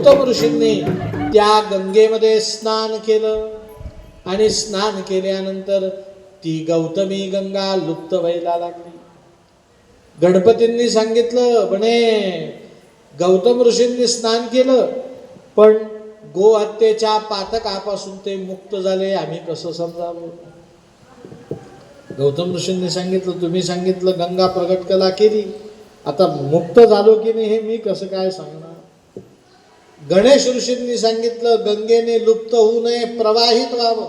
गौतम ऋषींनी त्या गंगेमध्ये स्नान केलं आणि स्नान केल्यानंतर ती गौतमी गंगा लुप्त व्हायला लागली. गणपतींनी सांगितलं, म्हणे गौतम ऋषींनी स्नान केलं पण गोहत्येच्या पातकापासून ते मुक्त झाले, आम्ही कसं समजावं? गौतम ऋषींनी सांगितलं, तुम्ही सांगितलं गंगा प्रगट कला केली, आता मुक्त झालो की नाही हे मी कसं काय सांगणार? गणेश ऋषींनी सांगितलं, गंगेने लुप्त होऊ नये, प्रवाहित व्हावं.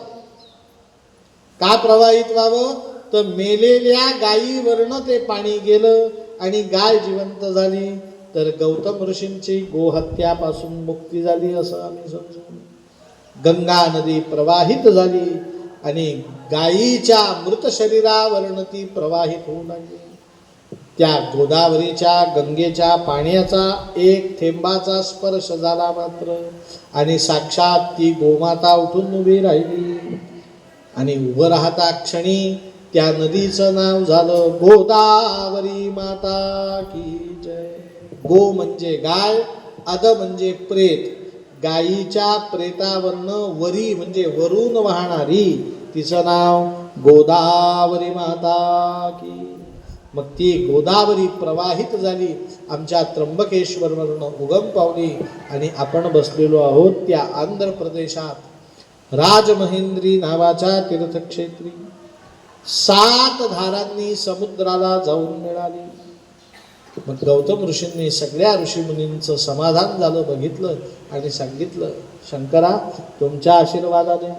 का प्रवाहित व्हावं? तर मेलेल्या गायीवरनं ते पाणी गेलं आणि गाय जिवंत झाली, तर गौतम ऋषींची गोहत्यापासून मुक्ती झाली असं आम्ही समजून. गंगा नदी प्रवाहित झाली आणि गायीच्या मृत शरीरावरनं ती प्रवाहित होऊ लागली. त्या गोदावरीच्या गंगेच्या पाण्याचा एक थेंबाचा स्पर्श झाला मात्र आणि साक्षात ती गोमाता उठून उभी राहिली आणि उभं राहता क्षणी त्या नदीचं नाव झालं गोदावरी माता की जय. गो म्हणजे गाय, अद म्हणजे प्रेत. गायीच्या प्रेतावरनं वरी म्हणजे वरून वाहणारी, तिचं नाव गोदावरी माता की. मग ती गोदावरी प्रवाहित झाली, आमच्या त्र्यंबकेश्वरवरनं उगम पावली आणि आपण बसलेलो आहोत त्या आंध्र प्रदेशात राजमहेंद्री नावाच्या तीर्थक्षेत्री. 7 धारांनी समुद्राला जाऊन मिळाली. मग गौतम ऋषींनी सगळ्या ऋषीमुनींचं समाधान झालं बघितलं आणि सांगितलं, शंकरा तुमच्या आशीर्वादाने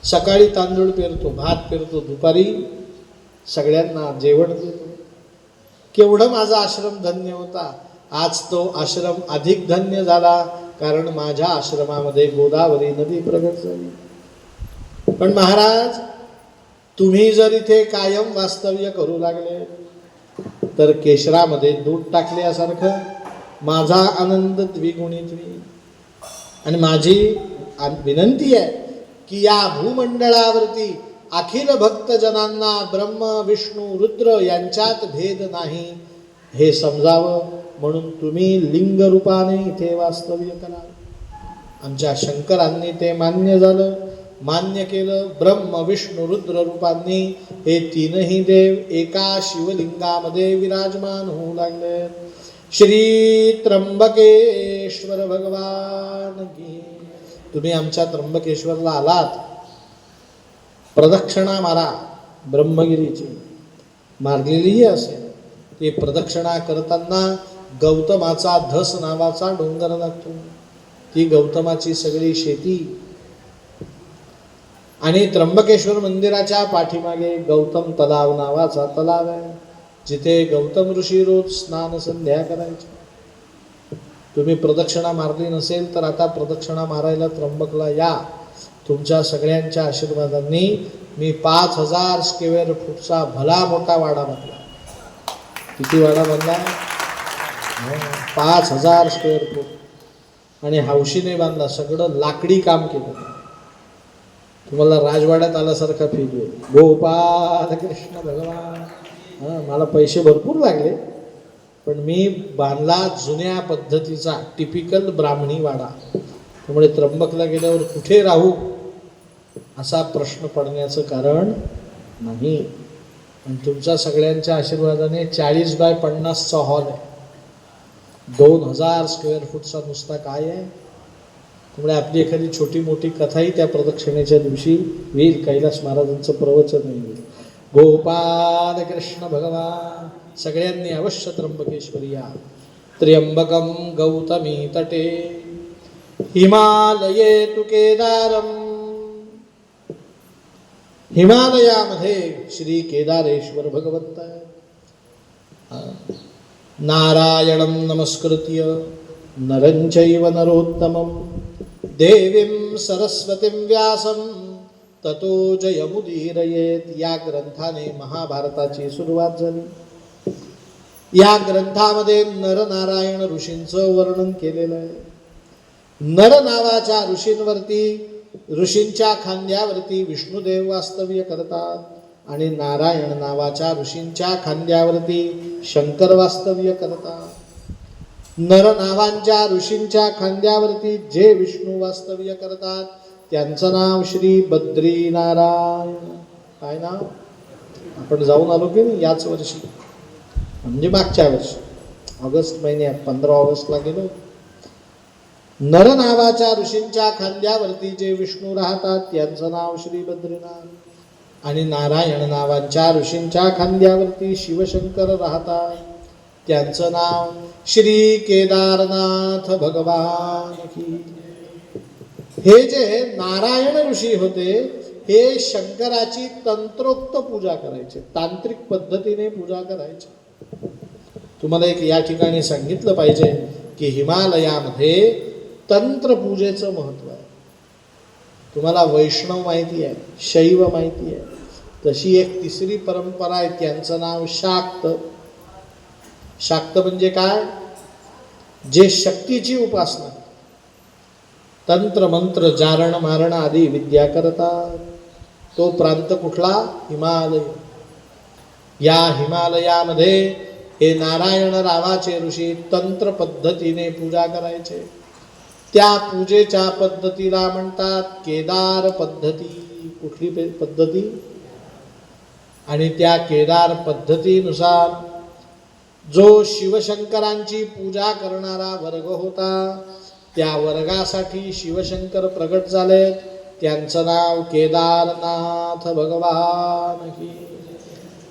सकाळी तांदूळ पेरतो, भात पेरतो, दुपारी सगळ्यांना जेवण देतो. केवढं माझा आश्रम धन्य होता. आज तो आश्रम अधिक धन्य झाला, कारण माझ्या आश्रमामध्ये गोदावरी नदी प्रगट झाली. पण महाराज, तुम्ही जर इथे कायम वास्तव्य करू लागले तर केशरामध्ये दूध टाकल्यासारखं माझा आनंद द्विगुणित होईल. आणि माझी विनंती आहे की या भूमंडळावरती अखिल भक्तजनांना ब्रह्म विष्णू रुद्र यांच्यात भेद नाही हे समजावं, म्हणून तुम्ही लिंग रूपाने इथे वास्तव्य करा. आमच्या शंकरांनी ते मान्य केलं. ब्रह्म विष्णू रुद्र रूपांनी हे तीनही देव एका शिवलिंगामध्ये विराजमान होऊ लागले. श्री त्र्यंबकेश्वर भगवान की. तुम्ही आमच्या त्र्यंबकेश्वरला आलात, प्रदक्षिणा मारा. ब्रह्मगिरीची मारलेलीही असेल, ती प्रदक्षिणा करताना गौतमाचा धस नावाचा डोंगर लागतो. ती गौतमाची सगळी शेती. आणि त्र्यंबकेश्वर मंदिराच्या पाठीमागे गौतम तलाव नावाचा तलाव आहे, जिथे गौतम ऋषी रोज स्नान संध्या करायचे. तुम्ही प्रदक्षिणा मारली नसेल तर आता प्रदक्षिणा मारायला त्र्यंबकला या. तुमच्या सगळ्यांच्या आशीर्वादांनी मी 5000 स्क्वेअर फूटचा भला मोठा वाडा बांधला. किती वाडा बांधला? 5000 स्क्वेअर फूट. आणि हौशीने बांधला. सगळं लाकडी काम केलं. तुम्हाला राजवाड्यात आल्यासारखा फील होईल. गोपाल कृष्ण भगवान. मला पैसे भरपूर लागले, पण मी बांधला जुन्या पद्धतीचा टिपिकल ब्राह्मणी वाडा. त्यामुळे त्र्यंबकला गेल्यावर कुठे राहू असा प्रश्न पडण्याचं कारण नाही. आणि तुमच्या सगळ्यांच्या आशीर्वादाने 40 बाय 50चा हॉल आहे. 2000 स्क्वेअर फूटचा नुसता काय आहे. त्यामुळे आपली एखादी छोटी मोठी कथाही त्या प्रदक्षिणेच्या दिवशी होईल. कैलास महाराजांचं प्रवचन होईल. गोपाल कृष्ण भगवान. सगळ्यांनी अवश्य त्र्यंबकेश्वरी या. त्र्यंबकम गौतमी तटे हिमालये तु केदारम. हिमालयामध्ये श्री केदारेश्वर भगवंत आहे. नारायणं नमस्कृत्य नरं चैव नरोत्तमं देवीं सरस्वतीं व्यासं ततो जयमुदीरयेत. या ग्रंथाने महाभारताची सुरुवात झाली. या ग्रंथामध्ये नरनारायण ऋषींचं वर्णन केलेलं आहे. नर नावाच्या ऋषींच्या खांद्यावरती विष्णुदेव वास्तव्य करतात आणि नारायण नावाच्या ऋषींच्या खांद्यावरती शंकर वास्तव्य करतात. नर नावांच्या ऋषींच्या खांद्यावरती जे विष्णू वास्तव्य करतात त्यांचं नाव श्री बद्रीनारायण. काय नाव? आपण जाऊन आलो की नाही याच वर्षी, म्हणजे मागच्या वर्षी ऑगस्ट महिन्यात 15 ऑगस्टला गेलो. नर नावाच्या ऋषींच्या खांद्यावरती जे विष्णू राहतात त्यांचं नाव श्री बद्रीनाथ. आणि नारायण नावांच्या ऋषींच्या खांद्यावरती शिवशंकर राहतात त्यांचं नाव श्री केदारनाथ भगवान की. हे जे नारायण ऋषी होते हे शंकराची तंत्रोक्त पूजा करायचे, तांत्रिक पद्धतीने पूजा करायचे. तुम्हाला एक या ठिकाणी सांगितलं पाहिजे की हिमालयामध्ये तंत्रपूजेचं महत्त्व आहे. तुम्हाला वैष्णव माहिती आहे, शैव माहिती आहे, तशी एक तिसरी परंपरा आहे त्यांचं नाव शाक्त. शाक्त म्हणजे काय? जे शक्तीची उपासना, तंत्र मंत्र जारण मारण आदी विद्या करतात. तो प्रांत कुठला? हिमालय. या हिमालयामध्ये हे नारायण नावाचे ऋषी तंत्र पद्धतीने पूजा करायचे. त्या पूजेच्या पद्धतीला म्हणतात केदार पद्धती. कुठली पद्धती? आणि त्या केदार पद्धतीनुसार जो शिवशंकरांची पूजा करणारा वर्ग होता त्या वर्गासाठी शिवशंकर प्रगट झाले. त्यांचं नाव केदारनाथ भगवान की.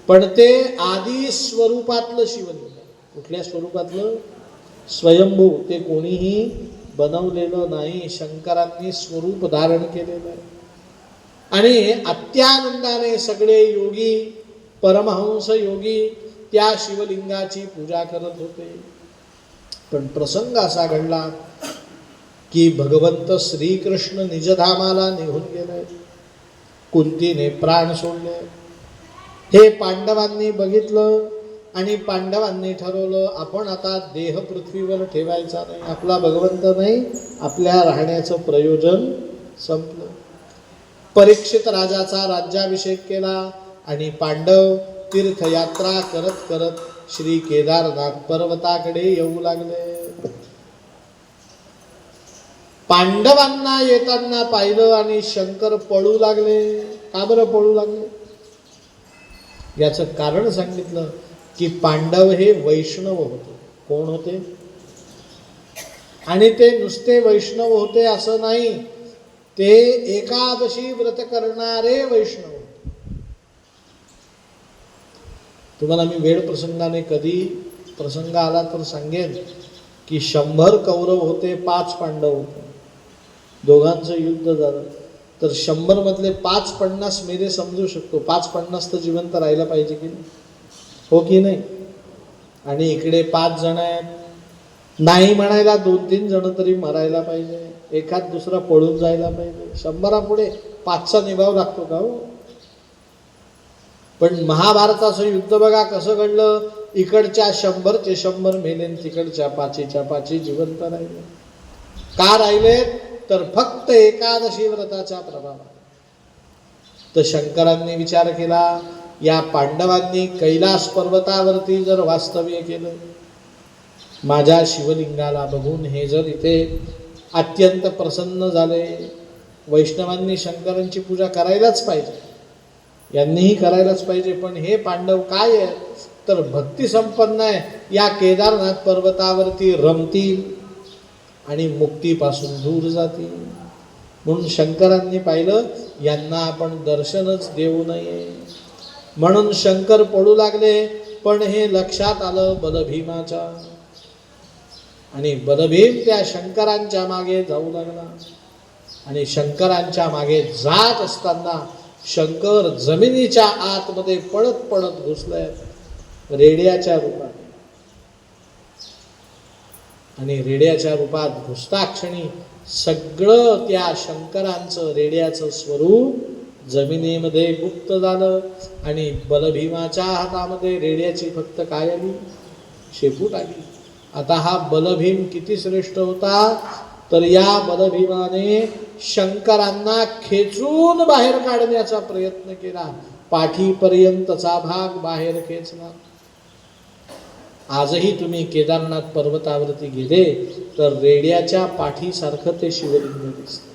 पण ते आदी स्वरूपातलं शिवलिंग. कुठल्या स्वरूपातलं? स्वयंभू. ते कोणीही बनवलेलं नाही, शंकरांनी स्वरूप धारण केलेलं आहे. आणि अत्यानंदाने सगळे योगी, परमहंस योगी त्या शिवलिंगाची पूजा करत होते. पण प्रसंग असा घडला की भगवंत श्रीकृष्ण निजधामाला निघून गेले. कुंतीने प्राण सोडले. हे पांडवांनी बघितलं आणि पांडवांनी ठरवलं आपण आता देह पृथ्वीवर ठेवायचा नाही. आपला भगवंत नाही, आपल्या राहण्याचं प्रयोजन संपलं. परीक्षित राजाचा राज्याभिषेक केला आणि पांडव तीर्थयात्रा करत करत श्री केदारनाथ पर्वताकडे येऊ लागले. पांडवांना येताना पाहिलं आणि शंकर पळू लागले. का बरं पळू लागले? याचं कारण सांगितलं की पांडव हे वैष्णव होते. कोण होते? आणि ते नुसते वैष्णव होते असं नाही, ते एकादशी व्रत करणारे वैष्णव होते. तुम्हाला मी वेळ प्रसंगाने कधी प्रसंग आला तर सांगेन की 100 कौरव होते, 5 पांडव होते. दोघांचं युद्ध झालं तर 100 मधले 5-50 मेरे समजू शकतो. 5-50 तर जिवंत राहायला पाहिजे की नाही? हो की नाही? आणि इकडे 5 जण आहेत, नाही म्हणायला 2-3 जण तरी मरायला पाहिजे, एखाद दुसरा पळून जायला पाहिजे. 100 पुढे 5चा निभाव लागतो का हो? पण महाभारताचं युद्ध बघा कसं घडलं. इकडच्या 100चे 100 मेले, तिकडच्या 5च्या 5 जिवंत राहिले. का राहिले? तर फक्त एकादशी व्रताच्या प्रभावात. तर शंकरांनी विचार केला या पांडवांनी कैलास पर्वतावरती जर वास्तव्य केलं, माझ्या शिवलिंगाला बघून हे जर इथे अत्यंत प्रसन्न झाले, वैष्णवांनी शंकरांची पूजा करायलाच पाहिजे, यांनीही करायलाच पाहिजे. पण हे पांडव काय आहे तर भक्ती संपन्न आहे, या केदारनाथ पर्वतावरती रमतील आणि मुक्तीपासून दूर जातील. म्हणून शंकरांनी पाहिलं यांना आपण दर्शनच देऊ नये, म्हणून शंकर पळू लागले. पण हे लक्षात आलं बलभीमाच्या, आणि बलभीम त्या शंकरांच्या मागे जाऊ लागला. आणि शंकरांच्या मागे जात असताना शंकर जमिनीच्या आतमध्ये पळत पळत घुसलाय रेड्याच्या रूपात. आणि रेड्याच्या रूपात घुसता क्षणी सगळं त्या शंकरांचं रेड्याचं स्वरूप जमिनीमध्ये गुप्त झालं. आणि बलभीमाच्या हातामध्ये रेड्याची फक्त काय आली? शेपूट आली. आता हा बलभीम किती श्रेष्ठ होता तर या बलभीमाने शंकरांना खेचून बाहेर काढण्याचा प्रयत्न केला. पाठीपर्यंतचा भाग बाहेर खेचला. आजही तुम्ही केदारनाथ पर्वतावरती गेले तर रेड्याच्या पाठीसारखं ते शिवलिंग दिसतं.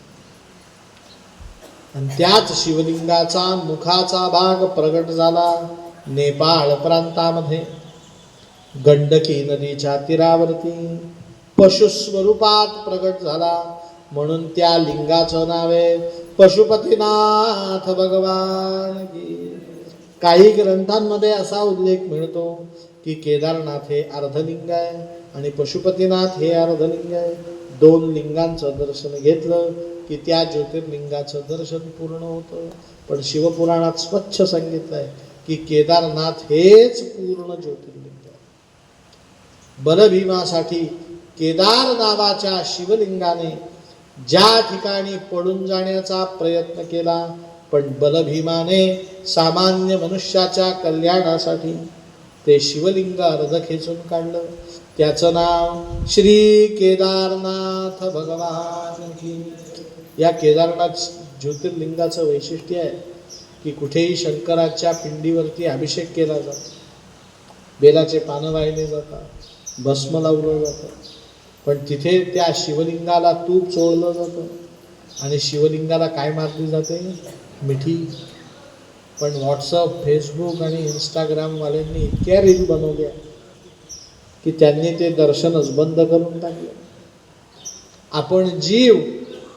आणि त्याच शिवलिंगाचा मुखाचा भाग प्रगट झाला नेपाळ प्रांतामध्ये गंडकी नदीच्या तीरावरती पशुस्वरूपात प्रगट झाला. म्हणून त्या लिंगाचं नाव आहे पशुपतीनाथ भगवान की. काही ग्रंथांमध्ये असा उल्लेख मिळतो की केदारनाथ हे अर्धलिंग आहे आणि पशुपतीनाथ हे अर्धलिंग आहे. दोन लिंगांचं दर्शन घेतलं की त्या ज्योतिर्लिंगाचं दर्शन पूर्ण होतं. पण शिवपुराणात स्वच्छ सांगितलं आहे की केदारनाथ हेच पूर्ण ज्योतिर्लिंग आहे. बलभीमासाठी केदार नावाच्या शिवलिंगाने ज्या ठिकाणी पडून जाण्याचा प्रयत्न केला, पण बलभीमाने सामान्य मनुष्याच्या कल्याणासाठी ते शिवलिंग अर्ध खेचून काढलं. त्याचं नाव श्री केदारनाथ भगवान की. या केदारनाथ ज्योतिर्लिंगाचं वैशिष्ट्य आहे की कुठेही शंकराच्या पिंडीवरती अभिषेक केला जातो, बेलाचे पानं वाहिले जातात, भस्म लावलं जातं, पण तिथे त्या शिवलिंगाला तूप चोळलं जातं आणि शिवलिंगाला काय मारली जाते? मिठी. पण व्हॉट्सअप, फेसबुक आणि इंस्टाग्रामवाल्यांनी इतक्या रील बनवल्या की त्यांनी ते दर्शनच बंद करून टाकले. आपण जीव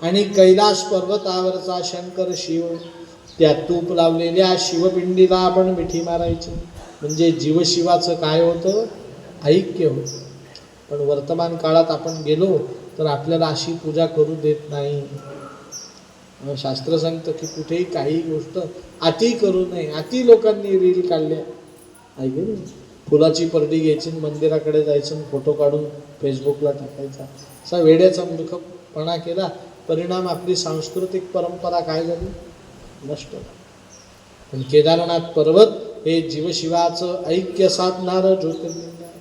आणि कैलास पर्वतावरचा शंकर शिव, त्या तूप लावलेल्या शिवपिंडीला आपण मिठी मारायची म्हणजे जीवशिवाचं काय होतं? ऐक्य होतं. पण वर्तमान काळात आपण गेलो तर आपल्याला अशी पूजा करू देत नाही. शास्त्र सांगतं की कुठेही काही गोष्ट अति करू नये. अति लोकांनी रील काढल्या, ऐकलं, फुलाची परडी घ्यायची, मंदिराकडे जायचं, फोटो काढून फेसबुकला टाकायचा, असा वेड्याचा मूर्खपणा केला. परिणाम आपली सांस्कृतिक परंपरा काय झाली? नष्ट. पण केदारनाथ पर्वत हे जीवशिवाचं ऐक्य साधणारं ज्योतिर्लिंग आहे.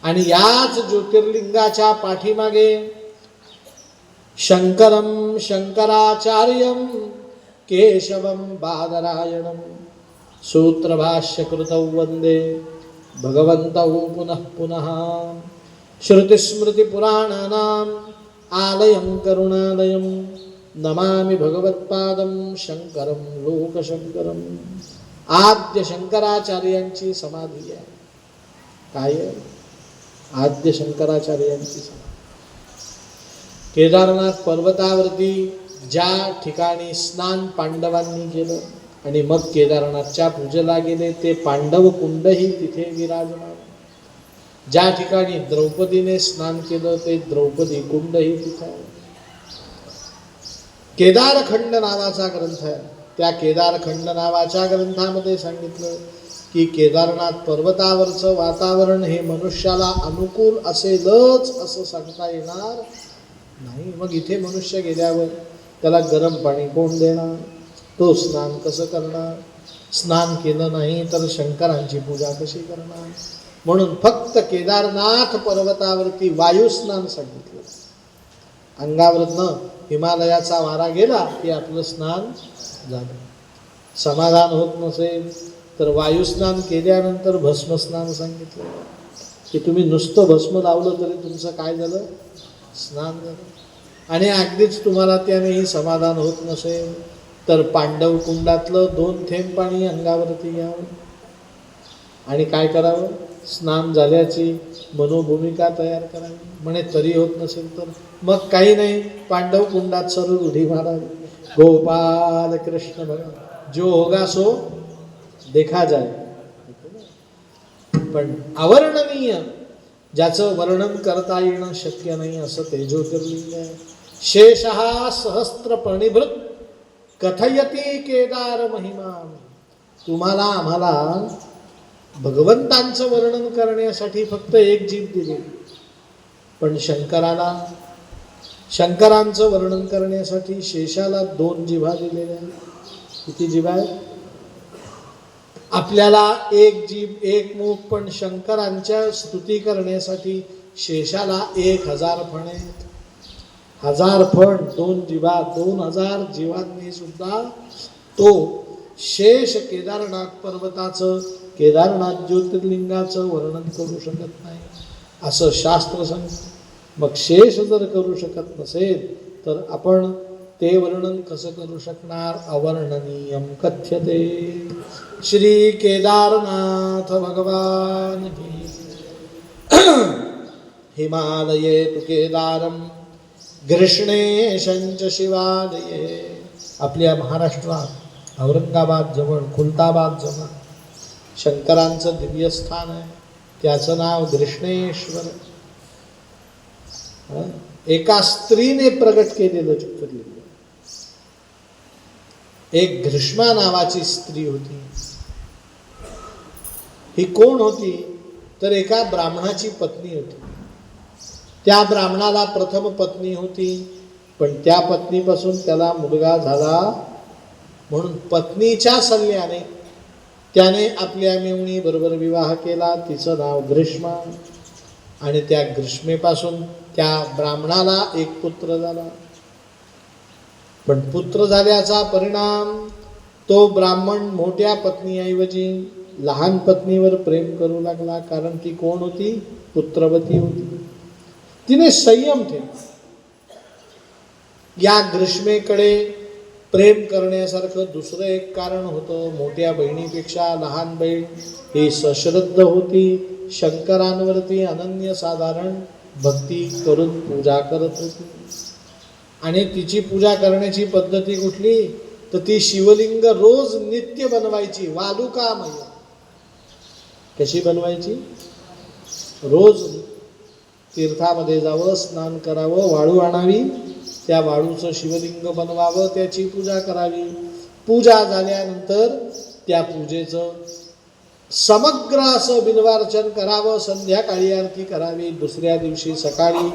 आणि याच ज्योतिर्लिंगाच्या पाठीमागे शंकरम शंकराचार्यम केशवम बादरायणम सूत्रभाष्यकृतौ वंदे भगवन्तौ पुनः पुनः. श्रुतिस्मृतिपुराणानाम् आलयं करुणालयं नमामि भगवत्पादं शंकरं लोकशंकरम. आद्य शंकराचार्यांची समाधी आहे. काय? आद्य शंकराचार्यांची समाधी. केदारनाथ पर्वतावरती ज्या ठिकाणी स्नान पांडवांनी केलं आणि मग केदारनाथच्या पूजेला गेले ते पांडव कुंडही तिथे विराजमान. ज्या ठिकाणी द्रौपदीने स्नान केलं ते द्रौपदी कुंडही तिथे आहे. केदारखंड नावाचा ग्रंथ आहे. त्या केदारखंड नावाच्या ग्रंथामध्ये सांगितलं की केदारनाथ पर्वतावरचं वातावरण हे मनुष्याला अनुकूल असेलच असं सांगता येणार नाही. मग इथे मनुष्य गेल्यावर त्याला गरम पाणी कोण देणार? तो स्नान कसं करणार? स्नान केलं नाही तर शंकरांची पूजा कशी करणार? म्हणून फक्त केदारनाथ पर्वतावरती वायुस्नान सांगितलं. अंगावरनं हिमालयाचा वारा गेला की आपलं स्नान झालं. समाधान होत नसेल तर वायुस्नान केल्यानंतर भस्मस्नान सांगितलं की तुम्ही नुसतं भस्म लावलं तरी तुमचं काय झालं? स्नान झालं. आणि अगदीच तुम्हाला त्यानेही समाधान होत नसेल तर पांडव कुंडातलं 2 थेंब पाणी अंगावरती घ्यावं आणि काय करावं? स्नान झाल्याची मनोभूमिका तयार करावी. म्हणे तरी होत नसेल तर मग काही नाही, पांडव कुंडात सरळ उडी मारावी. गोपाल कृष्ण भगवान जो होगा सो देखा जाए. पण अवर्णनीय ज्याचं वर्णन करता येणं शक्य नाही असं ते ज्योतिर्लिंग आहे. शेषः सहस्त्र प्रणिभृत कथयती केदार महिमा. तुम्हाला आम्हाला भगवंतांचं वर्णन करण्यासाठी फक्त एक जीभ दिली, पण शंकरांचं वर्णन करण्यासाठी शेषाला 2 जिभा दिलेल्या. किती जिभा आहेत? आपल्याला एक जीभ एक मुख, पण शंकरांच्या स्तुती करण्यासाठी शेषाला 1000 फण आहेत. 1000 फण, 2 जिभा, 2000 जीवांनी सुद्धा तो शेष केदारनाथ पर्वताचं केदारनाथ ज्योतिर्लिंगाचं वर्णन करू शकत नाही असं शास्त्र सांगतं. मग शेष जर करू शकत नसेल तर आपण ते वर्णन कसं करू शकणार? अवर्णनीयम कथ्यते. श्री केदारनाथ भगवान की. हिमालये तु केदारम ग्रीष्णेशंच शिवालये. आपल्या महाराष्ट्रात औरंगाबाद जवळ खुलताबाद जवळ शंकरांचं दिव्य स्थान आहे. त्याचं नाव ग्रीष्णेश्वर. एका स्त्रीने प्रगट केलेलं ज्योतिर्लिंग. एक ग्रीष्मा नावाची स्त्री होती. ही कोण होती तर एका ब्राह्मणाची पत्नी होती. त्या ब्राह्मणाला प्रथम पत्नी होती, पण त्या पत्नीपासून त्याला मुलगा झाला. म्हणून पत्नीच्या सल्ल्याने त्याने आपल्या मेहुणी बरोबर विवाह केला. तिचं नाव ग्रीष्मा. आणि त्या ग्रीष्मेपासून त्या ब्राह्मणाला एक पुत्र झाला. पण पुत्र झाल्याचा परिणाम तो ब्राह्मण मोठ्या पत्नीऐवजी लहान पत्नीवर प्रेम करू लागला. कारण ती कोण होती? पुत्रवती होती. तिने संयम ठेवला. या ग्रीष्मेकडे प्रेम करण्यासारखं दुसरं एक कारण होतं. मोठ्या बहिणीपेक्षा लहान बहीण ही सश्रद्ध होती. शंकरांवरती अनन्यसाधारण भक्ती करून पूजा करत होती. आणि तिची पूजा करण्याची पद्धती कुठली तर ती शिवलिंग रोज नित्य बनवायची. वालुकामय. कशी बनवायची? रोज तीर्थामध्ये जावं, स्नान करावं, वाळू आणावी, त्या वाळूचं शिवलिंग बनवावं, त्याची पूजा करावी. पूजा झाल्यानंतर त्या पूजेचं समग्र असं बिल्वार्चन करावं. संध्याकाळी आरती करावी. दुसऱ्या दिवशी सकाळी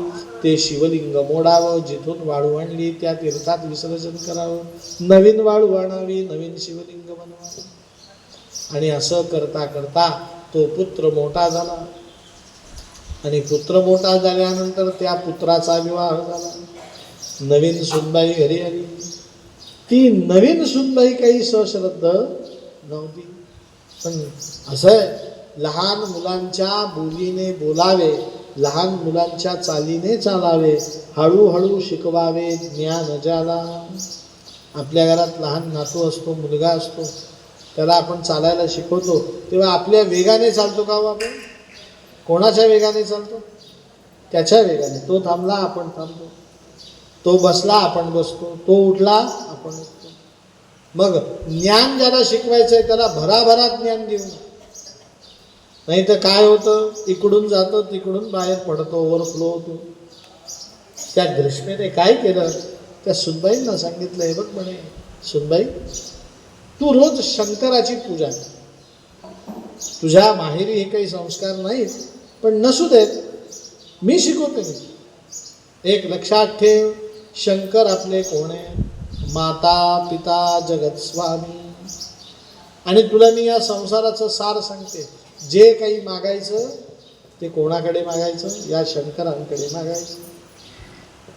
ते शिवलिंग मोडावं. जिथून वाळू आणली त्या तीर्थात विसर्जन करावं. नवीन वाळू आणावी, नवीन शिवलिंग बनवावं. आणि असं करता करता तो पुत्र मोठा झाला. आणि पुत्र मोठा झाल्यानंतर त्या पुत्राचा विवाह झाला. नवीन सुनबाई घरी आली. ती नवीन सुनबाई काही सश्रद्ध नव्हती. पण असं आहे, लहान मुलांच्या बोलीने बोलावे, लहान मुलांच्या चालीने चालावे, हळूहळू शिकवावे ज्ञान ज्याला. आपल्या घरात लहान नातू असतो, मुलगा असतो, त्याला आपण चालायला शिकवतो तेव्हा आपल्या वेगाने चालतो का हो आपण? कोणाच्या वेगाने चालतो? त्याच्या वेगाने. तो थांबला आपण थांबतो, तो बसला आपण बसतो, तो उठला आपण उठतो. मग ज्ञान ज्याला शिकवायचं आहे त्याला भराभरात ज्ञान देऊ. नाही तर काय होतं, इकडून जातं तिकडून बाहेर पडतो, ओव्हरफ्लो होतो. त्या ग्रीष्मेने काय केलं, त्या सुनबाईंना सांगितलं, हे बघ म्हणे सुनबाई, तू रोज शंकराची पूजा कर. तुझ्या माहेरी हे काही संस्कार नाहीत, पण नसू देत, मी शिकवते. एक लक्षात ठेव, शंकर आपले कोण आहे? माता पिता जगत स्वामी. आणि तुला मी या संसाराचं सार सांगते. जे काही मागायचं ते कोणाकडे मागायचं? या शंकरांकडे मागायचं.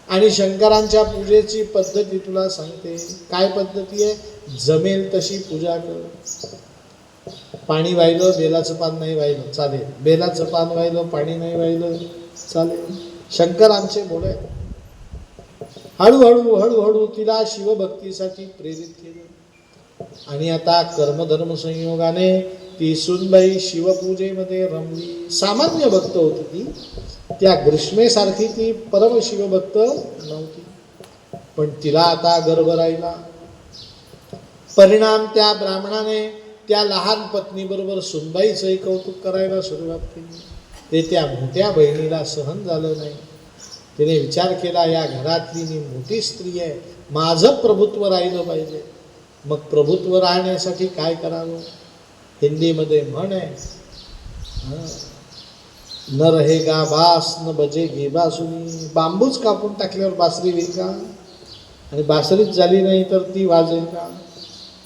आणि शंकरांच्या पूजेची पद्धती तुला सांगते. काय पद्धती आहे? जमेल तशी पूजा कर. पाणी वाहिलं, बेलाचं पान नाही वाहिलं चालेल. बेलाचं पान वाहिलं, पाणी नाही वाहिलं चालेल. शंकर आमचे बोले. हळूहळू हळूहळू तिला शिवभक्तीसाठी प्रेरित केलं. आणि आता कर्मधर्म संयोगाने ती सुनबाई शिवपूजेमध्ये रमली. सामान्य भक्त होती ती, त्या ग्रीष्मेसारखी ती परम शिवभक्त नव्हती. पण तिला आता गर्भ राहिला. परिणाम, त्या ब्राह्मणाने त्या लहान पत्नीबरोबर सुनबाईचंही कौतुक करायला सुरुवात केली. ते त्या मोठ्या बहिणीला सहन झालं नाही. तिने विचार केला, या घरातली मी मोठी स्त्री आहे, माझं प्रभुत्व राहिलं पाहिजे. मग प्रभुत्व राहण्यासाठी काय करावं? हिंदीमध्ये म्हण आहे, न रहेगा बास न बजेगी बासुरी. बांबूच कापून टाकल्यावर बासरी होईल का? आणि बासरीच झाली नाही तर ती वाजेल का?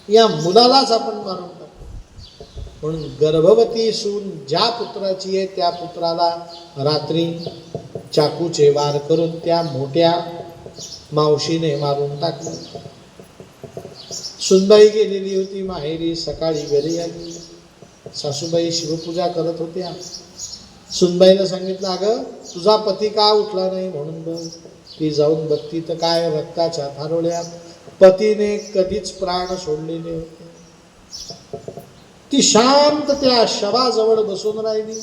या मुलालाच आपण मारून टाकू. म्हणून गर्भवती सून ज्या पुत्राची आहे त्या पुत्राला रात्री चाकूचे वार करून त्या मोठ्या मावशीने मारून टाकलं. सुनबाई गेलेली होती माहेरी. सकाळी घरी आली. सासूबाई शिवपूजा करत होत्या. सुनबाईला सांगितलं, अगं तुझा पती का उठला नाही म्हणून बघ. ती जाऊन बघती तर काय, रक्ताच्या थारोळ्यात पतीने कधीच प्राण सोडलेले होते. ती शांत त्या शवाजवळ बसून राहिली.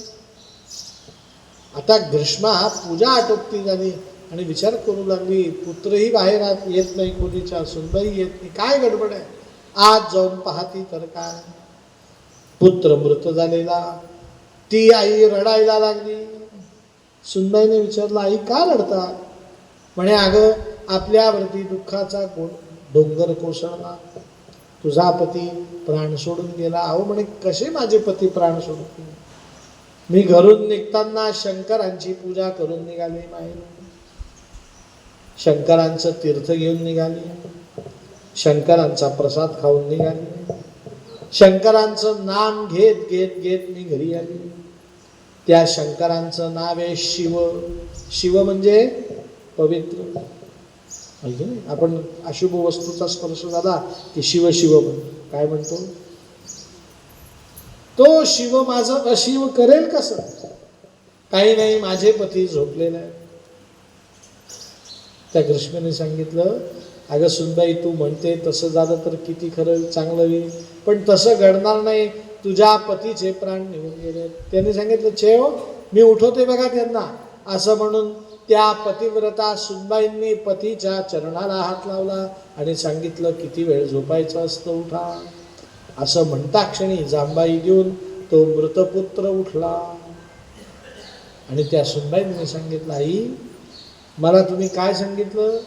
आता ग्रीष्मा पूजा आटोपती झाली आणि विचार करू लागली, पुत्रही बाहेर येत नाही कोणीच्या, सुनबाई येत नाही, काय गडबड आहे. आज जाऊन पाहती तर काय, पुत्र मृत झालेला. ती आई रडायला लागली. सुनबाईने विचारलं, आई का रडता? म्हणे, अगं आपल्यावरती दुःखाचा डोंगर कोसळला, तुझा पती प्राण सोडून गेला. अहो म्हणे, कसे माझे पती प्राण सोडून गेले? मी घरून निघताना शंकरांची पूजा करून निघाले माहेर, शंकरांचं तीर्थ घेऊन निघाले, शंकरांचा प्रसाद खाऊन निघाले, शंकरांचं नाम घेत घेत घेत मी घरी आली. त्या शंकरांचं नाव आहे शिव. शिव म्हणजे पवित्र. आपण अशुभ वस्तूचा स्पर्श झाला की शिव शिव म्हणतो. काय म्हणतो? तो शिव माझं अशिव करेल कसं? काही नाही, माझे पती झोपलेले आहे. त्या ग्रीष्मेने सांगितलं, अगं सुनबाई, तू म्हणते तसं झालं तर किती खरं चांगलं होईल, पण तसं घडणार नाही, तुझ्या पतीचे प्राण निघून गेले. त्यांनी सांगितलं, छेव मी उठवते बघा त्यांना. असं म्हणून त्या पतिव्रता सुनबाईंनी पतीच्या चरणाला हात लावला आणि सांगितलं, किती वेळ झोपायचं असतं, उठा. असं म्हणता क्षणी जांबाई घेऊन तो मृतपुत्र उठला. आणि त्या सुनबाईंनी सांगितलं, आई मला तुम्ही काय सांगितलं?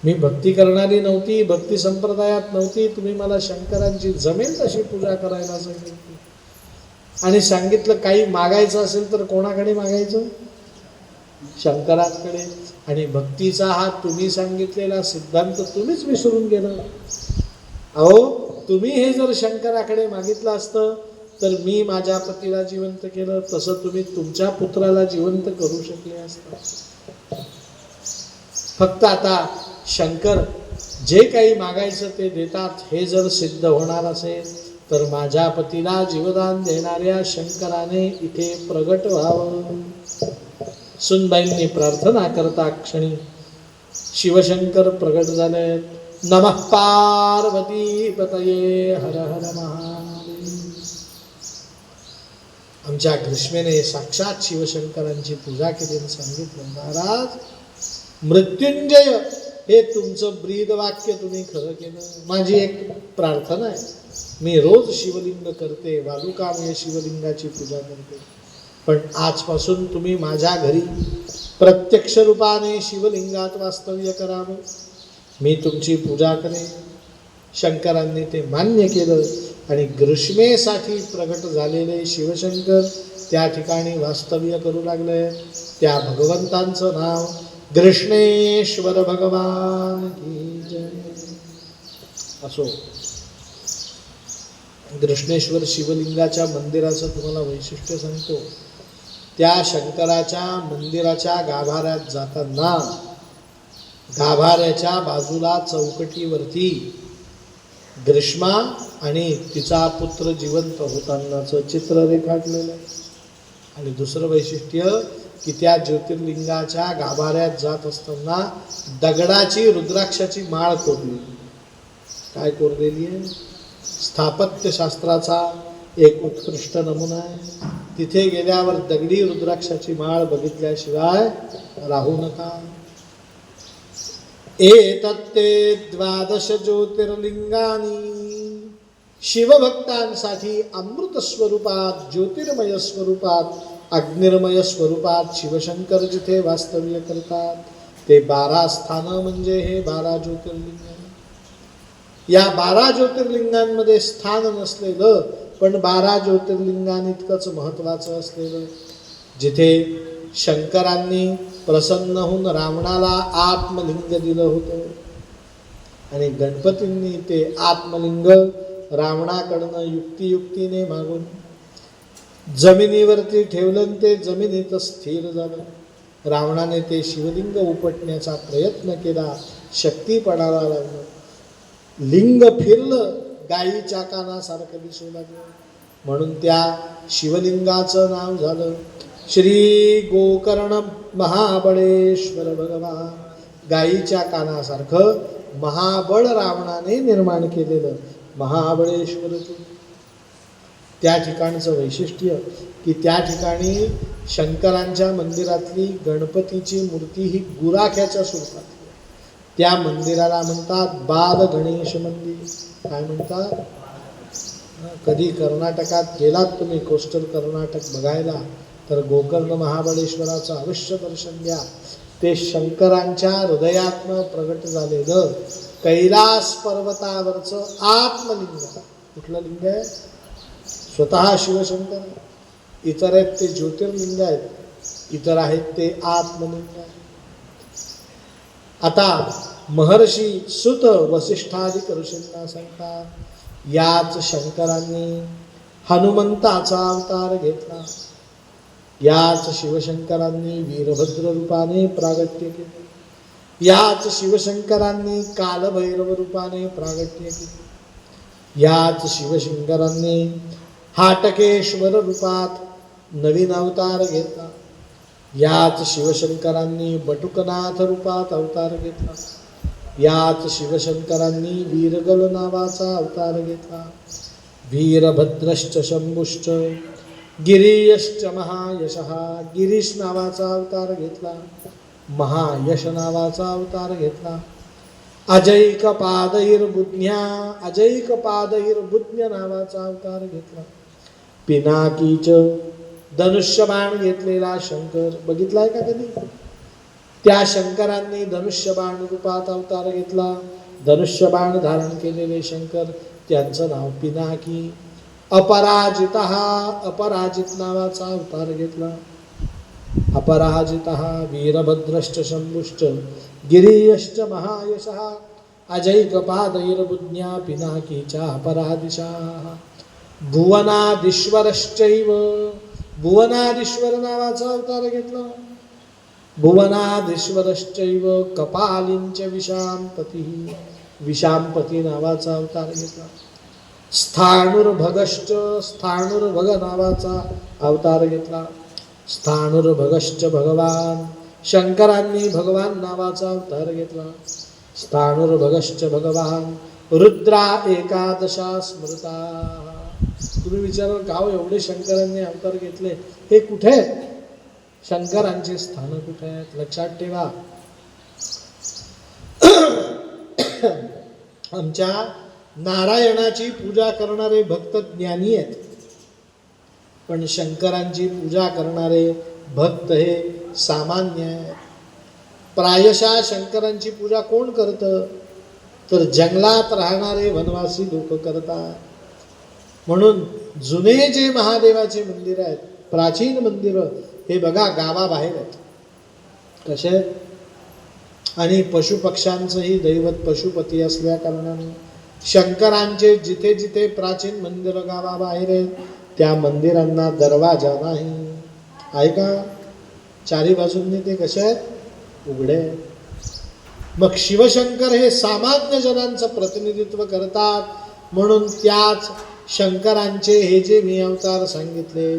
मी भक्ती करणारी नव्हती, भक्ती संप्रदायात नव्हती, तुम्ही मला शंकरांची जमेल तशी पूजा करायला सांगितली. आणि सांगितलं, काही मागायचं असेल तर कोणाकडे मागायचं? शंकरांकडे. आणि भक्तीचा हा तुम्ही सांगितलेला सिद्धांत तुम्हीच विसरून गेला. अहो तुम्ही हे जर शंकराकडे मागितलं असतं तर मी माझ्या पतीला जिवंत केलं, तसं तुम्ही तुमच्या पुत्राला जिवंत करू शकले असता. फक्त आता शंकर जे काही मागायचं ते देतात, हे जर सिद्ध होणार असेल तर माझ्या पतीला जीवदान देणाऱ्या शंकराने इथे प्रगट व्हावं. सुनबाईंनी प्रार्थना करता क्षणी शिवशंकर प्रगट झाले. नमः पार्वती पतये हर हर महादेव. आमच्या ग्रीष्मेने साक्षात शिवशंकरांची पूजा केली आणि सांगितलं, महाराज मृत्युंजय हे तुमचं ब्रीद वाक्य तुम्ही खरं केलं. माझी एक प्रार्थना आहे, मी रोज शिवलिंग करते, वालुकामय शिवलिंगाची पूजा करते, पण आजपासून तुम्ही माझ्या घरी प्रत्यक्ष रूपाने शिवलिंगात वास्तव्य करावं, मी तुमची पूजा करेन. शंकरांनी ते मान्य केलं आणि ग्रीष्मेसाठी प्रगट झालेले शिवशंकर त्या ठिकाणी वास्तव्य करू लागले. त्या भगवंतांचं नाव कृष्णेश्वर भगवान की जय. असो, कृष्णेश्वर शिवलिंगाच्या मंदिराचं तुम्हाला वैशिष्ट्य सांगतो. त्या शंकराच्या मंदिराच्या गाभाऱ्यात जाताना गाभाऱ्याच्या बाजूला चौकटीवरती ग्रीष्मा आणि तिचा पुत्र जिवंत होतानाचं चित्र रेखाटलेलं आहे. आणि दुसरं वैशिष्ट्य की त्या ज्योतिर्लिंगाच्या गाभाऱ्यात जात असताना दगडाची रुद्राक्षाची माळ कोरली. काय कोरलेली आहे? स्थापत्यशास्त्राचा एक उत्कृष्ट नमुना आहे. तिथे गेल्यावर दगडी रुद्राक्षाची माळ बघितल्याशिवाय राहू नका. एतत्ते 12 ज्योतिर्लिंगानी शिवभक्तांसाठी अमृत स्वरूपात, ज्योतिर्मय स्वरूपात, अग्निर्मय स्वरूपात शिवशंकर जिथे वास्तव्य करतात ते 12 स्थानं म्हणजे हे 12 ज्योतिर्लिंग. या 12 ज्योतिर्लिंगांमध्ये स्थान नसलेलं पण 12 ज्योतिर्लिंगांइतकंच महत्त्वाचं असलेलं, जिथे शंकरांनी प्रसन्न होऊन रावणाला आत्मलिंग दिलं होतं आणि गणपतींनी ते आत्मलिंग रावणाकडनं युक्तियुक्तीने मागून जमिनीवरती ठेवलं, ते जमिनीत स्थिर झालं. रावणाने ते शिवलिंग उपटण्याचा प्रयत्न केला, शक्ती पडायला लागलं, लिंग फिरलं, गायीच्या कानासारखं दिसू लागलं. म्हणून त्या शिवलिंगाचं नाव झालं श्री गोकर्ण महाबळेश्वर भगवान. गायीच्या कानासारखं महाबळ रावणाने निर्माण केलेलं महाबळेश्वर. त्या ठिकाणचं वैशिष्ट्य की त्या ठिकाणी शंकरांच्या मंदिरातली गणपतीची मूर्ती ही गुराख्याच्या स्वरूपात. त्या मंदिराला म्हणतात बाल गणेश मंदिर. काय म्हणतात? कधी कर्नाटकात गेलात तुम्ही कोस्टल कर्नाटक बघायला तर गोकर्ण महाबळेश्वराचं अवश्य दर्शन द्या. ते शंकरांच्या हृदयातनं प्रगट झालेलं कैलास पर्वतावरचं आत्मलिंग. कुठलं लिंग आहे? स्वतः शिवशंकर. इतर आहेत ते ज्योतिर्लिंग आहेत, इतर आहेत ते आत्मलिंग आहेत. आता महर्षी सुत वसिष्ठादिक ऋषींना सांगतात, याच शंकरांनी हनुमंताचा अवतार घेतला. याच शिवशंकरांनी वीरभद्र रूपाने प्रागट्य केले. याच शिवशंकरांनी कालभैरव रूपाने प्रागट्य केले. याच शिवशंकरांनी हाटकेश्वर रूपात नवीन अवतार घेतला. याच शिवशंकरांनी बटुकनाथ रूपात अवतार घेतला. याच शिवशंकरांनी वीरगल नावाचा अवतार घेतला. वीरभद्रश्च शंभुश्च गिरीयश्च महायशः. गिरीश नावाचा अवतार घेतला. महायश नावाचा अवतार घेतला. अजैकपादैर्बुध्न्या अजैकपादैर्बुध्न्य नावाचा अवतार घेतला. पिनाकीच धनुष्यबाण घेतलेला शंकर बघितलाय का कधी? त्या शंकरांनी धनुष्यबाण रूपात अवतार घेतला. धनुष्यबाण धारण केलेले शंकर, त्यांचं नाव पिनाकी. अपराजितः अपराजित नावाचा अवतार घेतला. अपराजितः वीरभद्रश्च शंभुश्च गिरीयश्च महायशः अजैकपादैर्बुध्न्या पिनाकीचा अपरादिशाः. भुवनाधीश्वरश्चैव भुवनाधीश्वर नावाचा अवतार घेतला. भुवनाधीश्वरश्चैव कपालींच विशांपती. विशांपती नावाचा अवतार घेतला. स्थाणुर्भगश्च स्थाणुर्भग नावाचा अवतार घेतला. स्थाणुर्भगश्च भगवान. शंकरांनी भगवान नावाचा अवतार घेतला. स्थाणुर्भगश्च भगवान रुद्रा एकादशा स्मृता. तुम्ही विचाराल गाव एवढे शंकरांनी अवतार घेतले, हे कुठे आहेत? शंकरांचे स्थान कुठे आहेत? लक्षात ठेवा. आमच्या नारायणाची पूजा करणारे भक्त ज्ञानी आहेत, पण शंकरांची पूजा करणारे भक्त हे सामान्य आहेत. प्रायशः शंकरांची पूजा कोण करतं? तर जंगलात राहणारे वनवासी लोक करतात. म्हणून जुने जे महादेवाचे मंदिर आहेत, प्राचीन मंदिरं, हे बघा गावाबाहेर आहेत. कसे? आणि पशुपक्ष्यांचंही दैवत पशुपती असल्या कारणाने शंकरांचे जिथे जिथे प्राचीन मंदिरं गावाबाहेर आहेत त्या मंदिरांना दरवाजा नाही. ऐका, चारी बाजूंनी ते कसे आहेत? उघडे. मग शिवशंकर हे सामान्य जनांचं प्रतिनिधित्व करतात. म्हणून त्याच शंकरांचे हे जे मी अवतार सांगितले,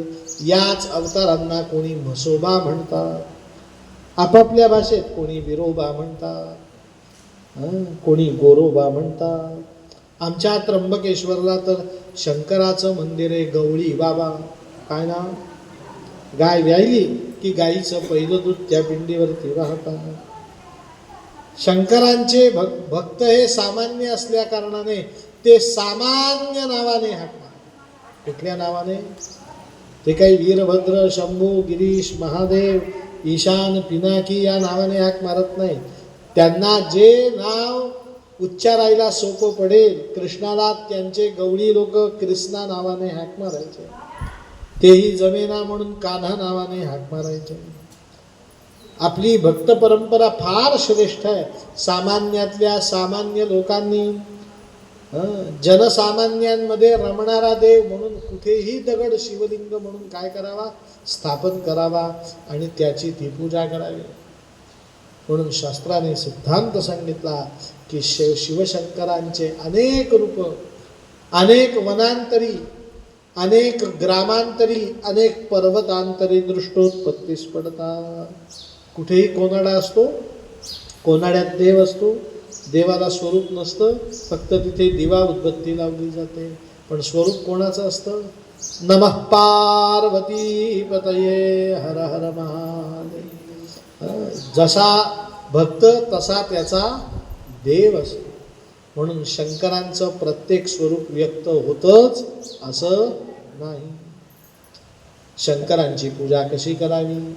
याच अवतारांना कोणी म्हसोबा म्हणतात, आपापल्या भाषेत. कोणी विरोबा म्हणतात, कोणी गोरोबा म्हणतात. आमच्या त्र्यंबकेश्वरला तर शंकराचं मंदिर आहे गवळी बाबा. काय नाव? गाय व्यायली की गायीचं पहिलं दूध त्या पिंडीवरती वाहतात. शंकरांचे भक्त हे सामान्य असल्या कारणाने ते सामान्य नावाने हाक मारतात. कुठल्या नावाने? ते काही वीरभद्र, शंभू, गिरीश, महादेव, ईशान, पिनाकी या नावाने हाक मारत नाही. त्यांना जे नाव उच्चारायला सोपं पडेल, कृष्णाला त्यांचे गवळी लोक कृष्णा नावाने हाक मारायचे. तेही जमेना म्हणून कान्हा नावाने हाक मारायचे. आपली भक्त परंपरा फार श्रेष्ठ आहे. सामान्यातल्या सामान्य लोकांनी जनसामान्यांमध्ये रमणारा देव म्हणून कुठेही दगड शिवलिंग म्हणून काय करावा? स्थापन करावा आणि त्याची ती पूजा करावी. म्हणून शास्त्राने सिद्धांत सांगितला की शिवशंकरांचे अनेक रूप, अनेक वनांतरी अनेक ग्रामांतरी अनेक पर्वतांतरी दृष्टोत्पत्तीस पडता. कुठेही कोनाडा असतो, कोनाड्यात देव असतो, देवाला स्वरूप नसतं, फक्त तिथे दिवा उदबत्ती लावली जाते. पण स्वरूप कोणाचं असतं? नमः पार्वती पतये हर हर महादेव. जसा भक्त तसा त्याचा देव असतो. म्हणून शंकरांचं प्रत्येक स्वरूप व्यक्त होतच असं नाही. शंकरांची पूजा कशी करावी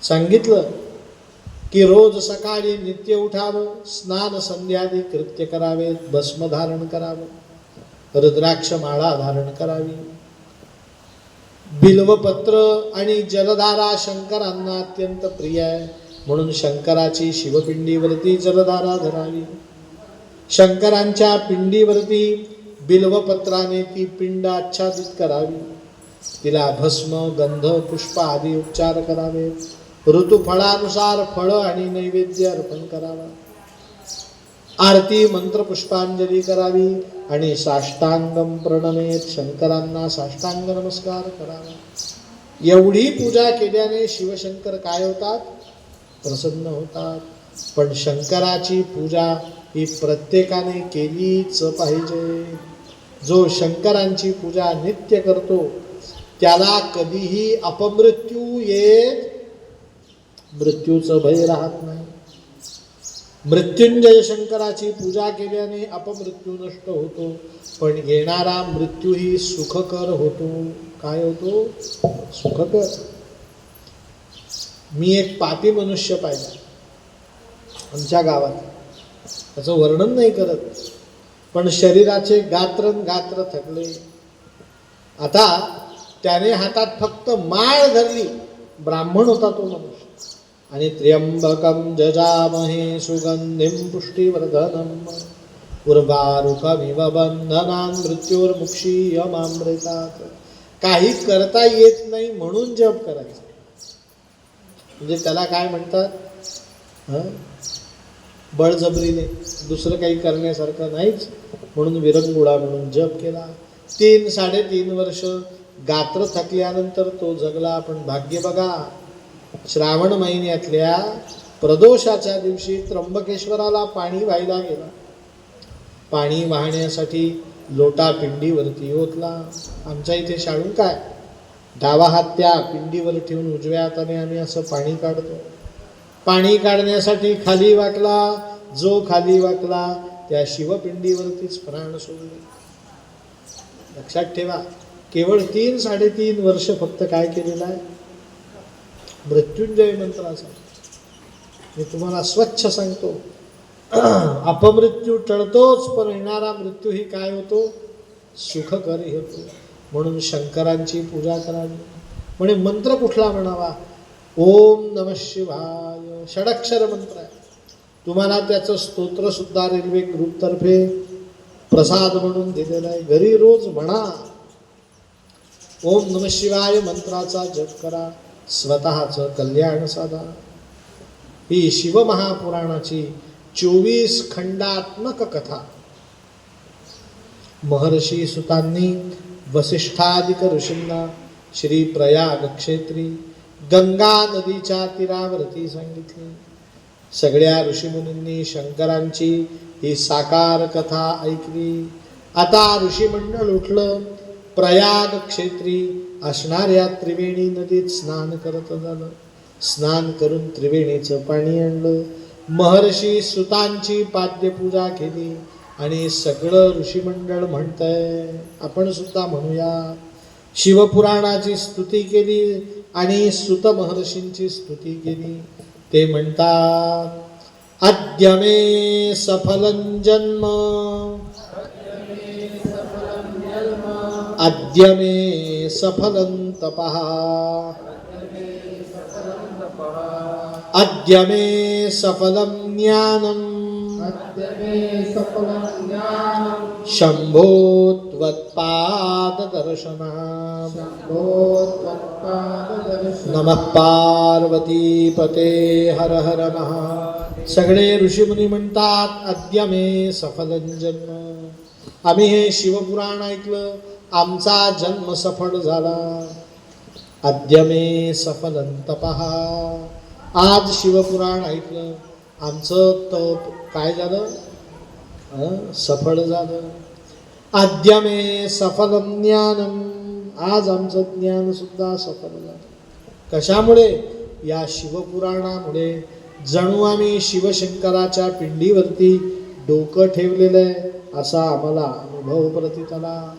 सांगितलं की रोज सकाळी नित्य उठावं, स्नान संध्यादी कृत्य करावे, भस्म धारण करावं, रुद्राक्ष माळा धारण करावी. बिल्वपत्र आणि जलधारा शंकरांना अत्यंत प्रिय आहे, म्हणून शंकराची शिवपिंडीवरती जलधारा धरावी. शंकरांच्या पिंडीवरती बिल्वपत्राने ती पिंड आच्छादित करावी. तिला भस्म, गंध, पुष्प आदी उपचार करावे. ऋतुफळानुसार फळ आणि नैवेद्य अर्पण करावा. आरती मंत्र पुष्पांजली करावी आणि साष्टांगम प्रणमेत शंकरांना साष्टांग नमस्कार करावा. एवढी पूजा केल्याने शिवशंकर काय होतात? प्रसन्न होतात. पण शंकराची पूजा ही प्रत्येकाने केलीच पाहिजे. जो शंकरांची पूजा नित्य करतो त्याला कधीही अपमृत्यू येत, मृत्यूचं भय राहत नाही. मृत्युंजय शंकराची पूजा केल्याने अपमृत्यू नष्ट होतो, पण येणारा मृत्यूही सुखकर होतो. काय होतो? सुखकर. मी एक पापी मनुष्य पाहिला आमच्या गावात, त्याचं वर्णन नाही करत, पण शरीराचे गात्र थकले. आता त्याने हातात फक्त माळ धरली. ब्राह्मण होता तो मनुष्य. आणि त्र्यंबकं जजामहे सुगंधिं पुष्टिवर्धनम् उर्वारुकमिव बंधनान् मृत्युर्मुक्षीयमामृतात्. काही करता येत नाही म्हणून जप करायचा. म्हणजे त्याला काय म्हणतात? बळजबरीने, दुसरं काही करण्यासारखं नाहीच, म्हणून विरंगुळा म्हणून जप केला. 3-3.5 वर्ष गात्र थकल्यानंतर तो जगला. पण भाग्य बघा, श्रावण महिन्यातल्या प्रदोषाच्या दिवशी त्र्यंबकेश्वराला पाणी व्हायला गेला. पाणी वाहण्यासाठी लोटा पिंडीवरती ओतला. आमच्या इथे शाळून काय, डावा हात त्या पिंडीवर ठेवून उजव्या हाताने आम्ही असं पाणी काढतो. पाणी काढण्यासाठी खाली वाकला. जो खाली वाकला त्या शिवपिंडीवरतीच प्राण सोडले. लक्षात ठेवा, केवळ 3-3.5 वर्ष फक्त काय केलेलं आहे? मृत्युंजय मंत्राचा. मी तुम्हाला स्वच्छ सांगतो, अपमृत्यू टळतोच, पण येणारा मृत्यू ही काय होतो? सुखकरी होतो. म्हणून शंकरांची पूजा करावी. म्हणजे मंत्र कुठला म्हणावा? ओम नमः शिवाय. षडक्षर मंत्र आहे. तुम्हाला त्याचं स्तोत्र सुद्धा रेल्वे ग्रुपतर्फे प्रसाद म्हणून दिलेला आहे. घरी रोज म्हणा. ओम नमः शिवाय मंत्राचा जप करा, स्वतःचं कल्याण साधा. ही शिवमहापुराणाची 24 खंडात्मक कथा महर्षी सुतांनी वसिष्ठादिक ऋषींना श्री प्रयाग क्षेत्री गंगा नदीच्या तीरावरती सांगितली. सगळ्या ऋषीमुनींनी शंकरांची ही साकार कथा ऐकली. आता ऋषीमंडळ उठलं. प्रयाग क्षेत्री असणाऱ्या त्रिवेणी नदीत स्नान करत झालं. स्नान करून त्रिवेणीचं पाणी आणलं. महर्षी सुतांची पाद्यपूजा केली आणि सगळं ऋषीमंडळ म्हणतंय, आपण सुद्धा म्हणूया. शिवपुराणाची स्तुती केली आणि सुत महर्षींची स्तुती केली. ते म्हणतात, अद्य मे सफलं जन्म, अद्य मे सफलं तपः, अद्य मे सफलं ज्ञानम्, शंभो त्वत्पाददर्शनात्. नमः पार्वती पते हर हर महा. सगळे ऋषीमुनी म्हणतात, अद्य मे सफलं जन्म. आम्ही हे शिवपुराण ऐकलं आमचा जन्म सफळ झाला. अद्य मे सफलं तपः. आज शिवपुराण ऐकलं, आमचं तप काय झालं? सफळ झालं. अद्य मे सफलं ज्ञानम. आज आमचं ज्ञान सुद्धा सफल झालं. कशामुळे? या शिवपुराणामुळे. जणू आम्ही शिवशंकराच्या पिंडीवरती डोकं ठेवलेलं आहे असा आम्हाला अनुभव प्रतीत आला.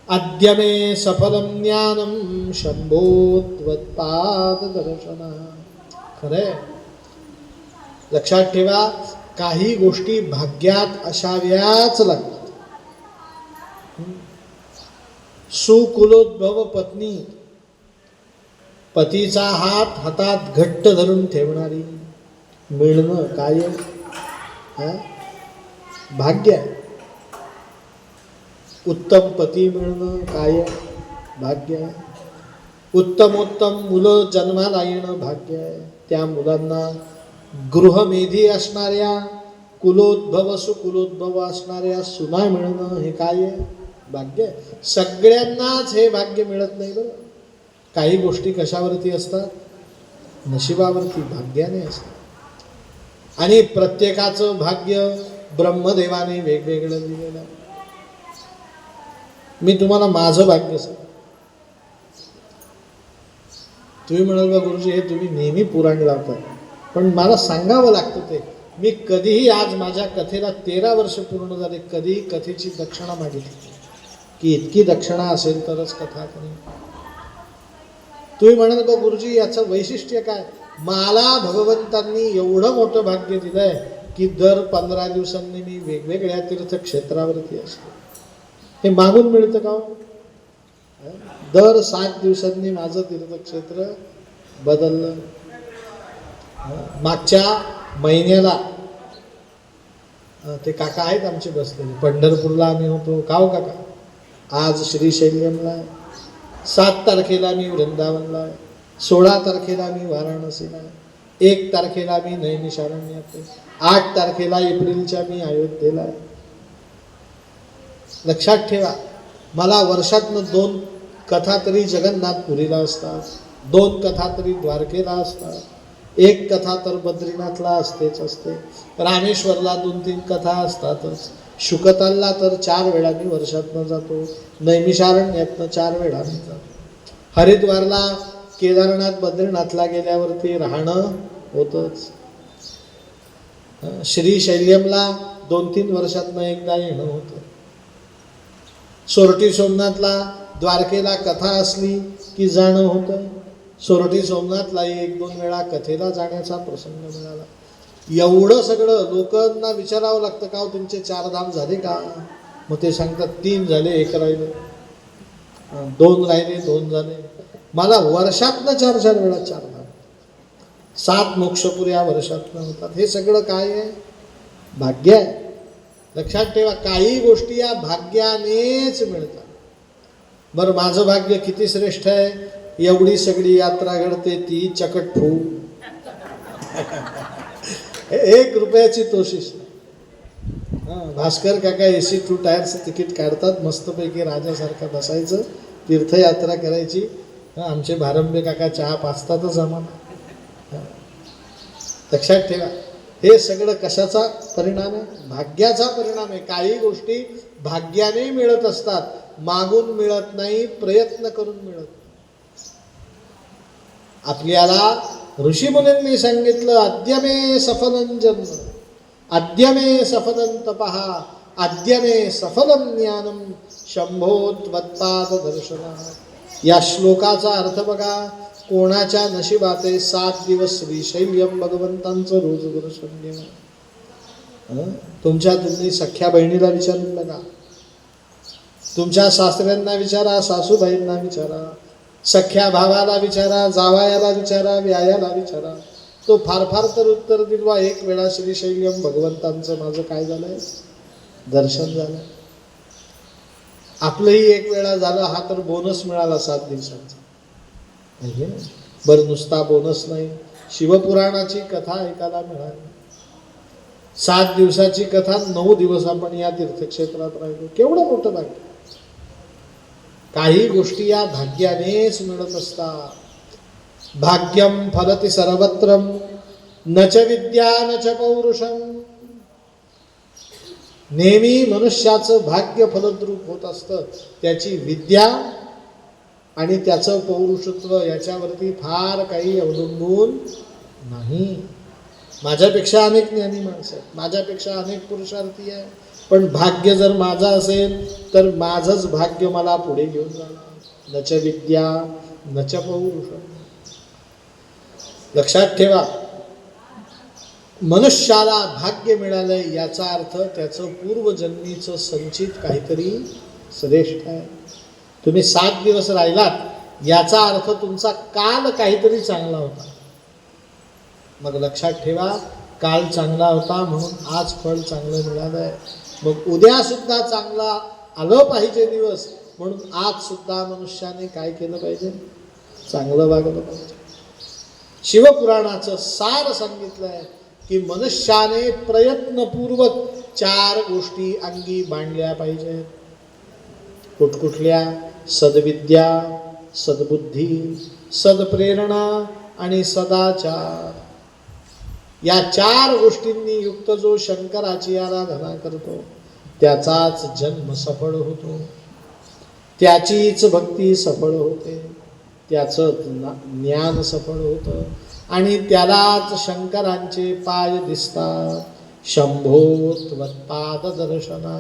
अद्य मे सफलं ज्ञानम शंभोत्वत्पाद दर्शन. खरंय, लक्षात ठेवा, काही गोष्टी भाग्यात असाव्याच लागतात. सुकुलोद्भव पत्नी, पतीचा हात हातात घट्ट धरून ठेवणारी, मिळणं काय भाग्य आहे. उत्तम पती मिळणं काय भाग्य आहे. उत्तमोत्तम मुलं जन्माला येणं भाग्य आहे. त्या मुलांना गृहमेधी असणाऱ्या, कुलोद्भव सुकुलोद्भव असणाऱ्या सुना मिळणं हे काय आहे? भाग्य आहे. सगळ्यांनाच हे भाग्य मिळत नाही बरं. काही गोष्टी कशावरती असतात? नशिबावरती, भाग्याने असतात. आणि प्रत्येकाचं भाग्य ब्रह्मदेवाने वेगवेगळं दिलेलं आहे. मी तुम्हाला माझं भाग्य सांग. तुम्ही म्हणाल बा गुरुजी, हे तुम्ही नेहमी पुराण लावता, पण मला सांगावं लागतं ते. मी कधीही, आज माझ्या कथेला 13 वर्ष पूर्ण झाले, कधीही कथेची दक्षिणा मागितली की इतकी दक्षिणा असेल तरच कथा करेन. तुम्ही म्हणाल बा गुरुजी, याचं वैशिष्ट्य काय? मला भगवंतांनी एवढं मोठं भाग्य दिलंय की दर 15 दिवसांनी मी वेगवेगळ्या तीर्थक्षेत्रावरती असतो. हे मागून मिळतं का? दर 7 दिवसांनी माझं तीर्थक्षेत्र बदललं. मागच्या महिन्याला ते काका आहेत आमचे बसलेले, पंढरपूरला आम्ही होतो. का हो काका? आज श्रीशैल्यमला आहे. 7 तारखेला मी वृंदावनला आहे. 16 तारखेला मी वाराणसीला आहे. 1 तारखेला मी नैमिषारण्यात आहे. 8 तारखेला एप्रिलच्या मी अयोध्येला आहे. लक्षात ठेवा, मला वर्षातनं 2 कथा तरी जगन्नाथपुरीला असतात, 2 कथा तरी द्वारकेला असतात, 1 कथा तर बद्रीनाथला असतेच असते. रामेश्वरला 2-3 कथा असतातच. शुकतालला तर 4 वेळा मी वर्षातनं जातो. नैमिषारण्यातनं 4 वेळा मी जातो. हरिद्वारला, केदारनाथ, बद्रीनाथला गेल्यावरती राहणं होतंच. श्रीशैल्यमला 2-3 वर्षातनं एकदा येणं होतं. सोरठी सोमनाथला, द्वारकेला कथा असली की जाणं होतं. सोरठी सोमनाथला 1-2 वेळा कथेला जाण्याचा प्रसंग मिळाला. एवढं सगळं लोकांना विचारावं लागतं का तुमचे 4 धाम झाले का? मग ते सांगतात 3 झाले, 1 राहिले, 2 राहिले, 2 झाले. मला वर्षातनं 4-4 वेळा 4 धाम, 7 मोक्षपुऱ्या वर्षातनं होतात. हे सगळं काय आहे? भाग्य आहे. लक्षात ठेवा, काही गोष्टी या भाग्यानेच मिळतात. बरं, माझं भाग्य किती श्रेष्ठ आहे? एवढी सगळी यात्रा घडते, ती चकट फू. 1 रुपयाची तोशीस नाही. भास्कर काका AC 2 टायरचं तिकीट काढतात, मस्तपैकी राजासारखं बसायचं, तीर्थयात्रा करायची. आमचे भारंबे काका चहा पाचतातच आम्हाला. लक्षात ठेवा, हे सगळं कशाचा परिणाम आहे? भाग्याचा परिणाम आहे. काही गोष्टी भाग्याने मिळत असतात, मागून मिळत नाही, प्रयत्न करून मिळत. आपल्याला ऋषीमुनींनी सांगितलं, अद्य मे सफलं जन्म, अद्य मे सफलं तपः, अद्य मे सफलं ज्ञानम शंभोत्वत्पाद दर्शन. या श्लोकाचा अर्थ बघा, कोणाच्या नशिबात आहे 7 दिवस श्रीशैल्यम भगवंतांचं रोज दर्शन घेणं. तुम्ही सख्या बहिणीला विचारून बघा, तुमच्या सासऱ्यांना विचारा, सासूबाईंना विचारा, सख्या भावाला विचारा, जावयाला विचारा, व्यायाला विचारा. तो फार फार तर उत्तर दिलवा 1 वेळा श्रीशैल्यम भगवंतांचं माझं काय झालंय? दर्शन झालं. आपलंही 1 वेळा झालं, हा तर बोनस मिळाला 7 दिवसांचा. बरं, नुसता बोनस नाही, शिवपुराणाची कथा ऐकायला मिळाली. 7 दिवसाची कथा, 9 दिवस आपण या तीर्थक्षेत्रात राहिलो. केवढं मोठं भाग्य. काही गोष्टी या भाग्यानेच मिळत असतात. भाग्यम फलति सर्वत्र न च विद्या न च पौरुषम. नेहमी मनुष्याचं भाग्य फलद्रूप होत असतं. त्याची विद्या आणि त्याचं पौरुषत्व याच्यावरती फार काही अवलंबून नाही. माझ्यापेक्षा अनेक ज्ञानी माणसं आहेत, माझ्यापेक्षा अनेक पुरुषार्थी आहे, पण भाग्य जर माझं असेल तर माझंच भाग्य मला पुढे घेऊन जाणार. न च विद्या न च पौरुषम. लक्षात ठेवा, मनुष्याला भाग्य मिळालंय याचा अर्थ त्याचं पूर्वजन्मीचं संचित काहीतरी श्रेष्ठ आहे. तुम्ही 7 दिवस राहिलात याचा अर्थ तुमचा काल काहीतरी चांगला होता. मग लक्षात ठेवा, काल चांगला होता म्हणून आज फळ चांगलं मिळालंय. मग उद्या सुद्धा चांगला आलं पाहिजे दिवस, म्हणून आज सुद्धा मनुष्याने काय केलं पाहिजे? चांगलं वागलं पाहिजे. शिवपुराणाचं सार सांगितलंय की मनुष्याने प्रयत्नपूर्वक 4 गोष्टी अंगी बांधल्या पाहिजेत. कुठकुठल्या? सद्विद्या, सद्बुद्धी, सद्प्रेरणा आणि सदाचार. या 4 गोष्टींनी युक्त जो शंकराची आराधना करतो त्याचाच जन्म सफळ होतो, त्याचीच भक्ती सफळ होते, त्याचं ज्ञान सफळ होतं आणि त्यालाच शंकरांचे पाय दिसतात. शंभो त्वत्पाद दर्शना.